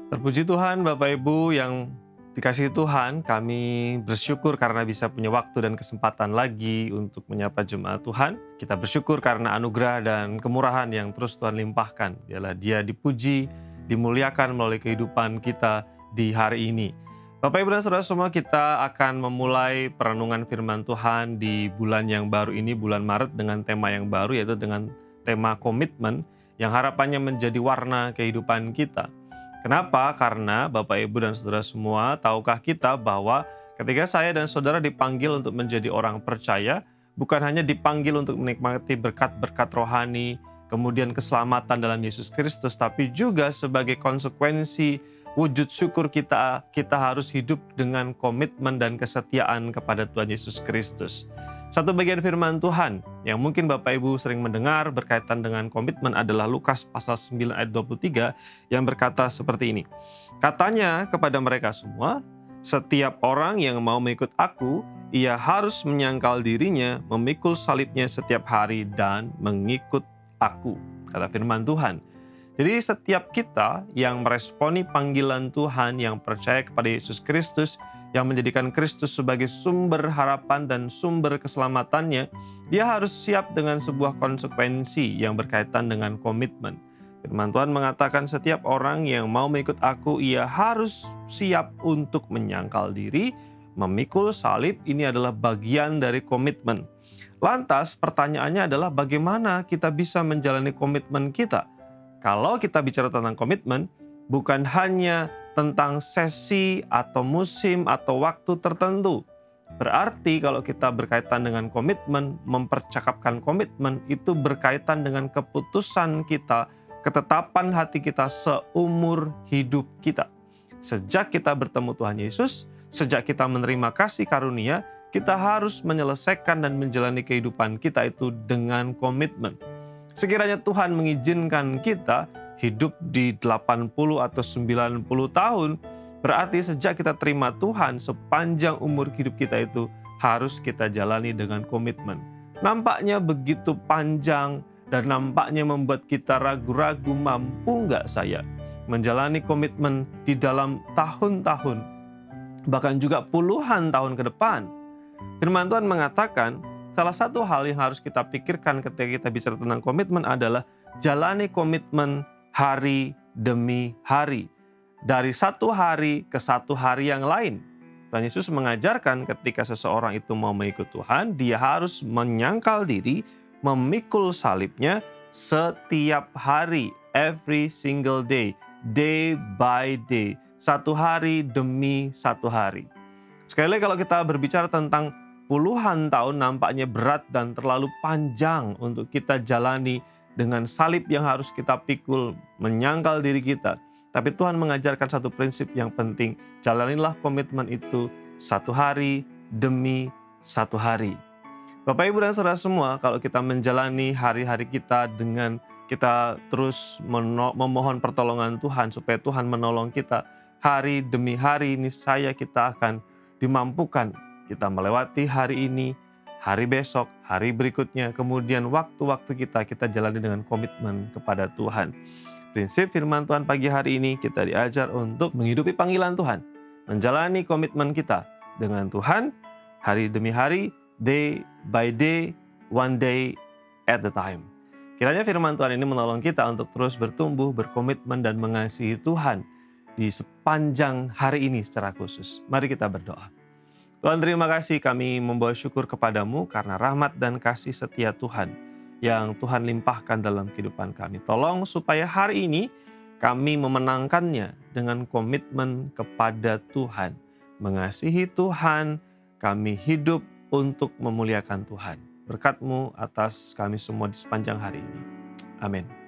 Terpuji Tuhan, Bapak Ibu yang dikasihi Tuhan, kami bersyukur karena bisa punya waktu dan kesempatan lagi untuk menyapa jemaat Tuhan. Kita bersyukur karena anugerah dan kemurahan yang terus Tuhan limpahkan. Biarlah Dia dipuji, dimuliakan melalui kehidupan kita di hari ini. Bapak Ibu dan Saudara semua, kita akan memulai perenungan firman Tuhan di bulan yang baru ini, bulan Maret, dengan tema yang baru, yaitu dengan tema komitmen yang harapannya menjadi warna kehidupan kita. Kenapa? Karena Bapak, Ibu, dan Saudara semua, tahukah kita bahwa ketika saya dan Saudara dipanggil untuk menjadi orang percaya, bukan hanya dipanggil untuk menikmati berkat-berkat rohani, kemudian keselamatan dalam Yesus Kristus, tapi juga sebagai konsekuensi wujud syukur kita harus hidup dengan komitmen dan kesetiaan kepada Tuhan Yesus Kristus. Satu bagian firman Tuhan yang mungkin Bapak Ibu sering mendengar berkaitan dengan komitmen adalah Lukas pasal 9 ayat 23 yang berkata seperti ini. Katanya kepada mereka semua, setiap orang yang mau mengikut aku, ia harus menyangkal dirinya, memikul salibnya setiap hari dan mengikut aku. Kata firman Tuhan. Jadi setiap kita yang meresponi panggilan Tuhan, yang percaya kepada Yesus Kristus, yang menjadikan Kristus sebagai sumber harapan dan sumber keselamatannya, dia harus siap dengan sebuah konsekuensi yang berkaitan dengan komitmen. Firman Tuhan mengatakan setiap orang yang mau mengikut aku, ia harus siap untuk menyangkal diri, memikul salib. Ini adalah bagian dari komitmen. Lantas pertanyaannya adalah bagaimana kita bisa menjalani komitmen kita? Kalau kita bicara tentang komitmen, bukan hanya tentang sesi atau musim atau waktu tertentu. Berarti kalau kita berkaitan dengan komitmen, mempercakapkan komitmen, itu berkaitan dengan keputusan kita, ketetapan hati kita seumur hidup kita. Sejak kita bertemu Tuhan Yesus, sejak kita menerima kasih karunia, kita harus menyelesaikan dan menjalani kehidupan kita itu dengan komitmen. Sekiranya Tuhan mengizinkan kita hidup di 80 atau 90 tahun, berarti sejak kita terima Tuhan, sepanjang umur hidup kita itu harus kita jalani dengan komitmen. Nampaknya begitu panjang dan nampaknya membuat kita ragu-ragu, mampu nggak saya menjalani komitmen di dalam tahun-tahun, bahkan juga puluhan tahun ke depan. Firman Tuhan mengatakan, salah satu hal yang harus kita pikirkan ketika kita bicara tentang komitmen adalah jalani komitmen hari demi hari. Dari satu hari ke satu hari yang lain. Tuhan Yesus mengajarkan ketika seseorang itu mau mengikut Tuhan, dia harus menyangkal diri, memikul salibnya setiap hari, every single day, day by day. Satu hari demi satu hari. Sekali lagi kalau kita berbicara tentang puluhan tahun nampaknya berat dan terlalu panjang untuk kita jalani dengan salib yang harus kita pikul, menyangkal diri kita. Tapi Tuhan mengajarkan satu prinsip yang penting, jalanilah komitmen itu satu hari demi satu hari. Bapak, Ibu, dan Saudara semua, kalau kita menjalani hari-hari kita dengan kita terus memohon pertolongan Tuhan supaya Tuhan menolong kita, hari demi hari niscaya kita akan dimampukan. Kita melewati hari ini, hari besok, hari berikutnya, kemudian waktu-waktu kita jalani dengan komitmen kepada Tuhan. Prinsip firman Tuhan pagi hari ini kita diajar untuk menghidupi panggilan Tuhan, menjalani komitmen kita dengan Tuhan hari demi hari, day by day, one day at a time. Kiranya firman Tuhan ini menolong kita untuk terus bertumbuh, berkomitmen, dan mengasihi Tuhan di sepanjang hari ini secara khusus. Mari kita berdoa. Tuhan, terima kasih, kami membawa syukur kepadamu karena rahmat dan kasih setia Tuhan yang Tuhan limpahkan dalam kehidupan kami. Tolong supaya hari ini kami memenangkannya dengan komitmen kepada Tuhan. Mengasihi Tuhan, kami hidup untuk memuliakan Tuhan. Berkat-Mu atas kami semua di sepanjang hari ini. Amin.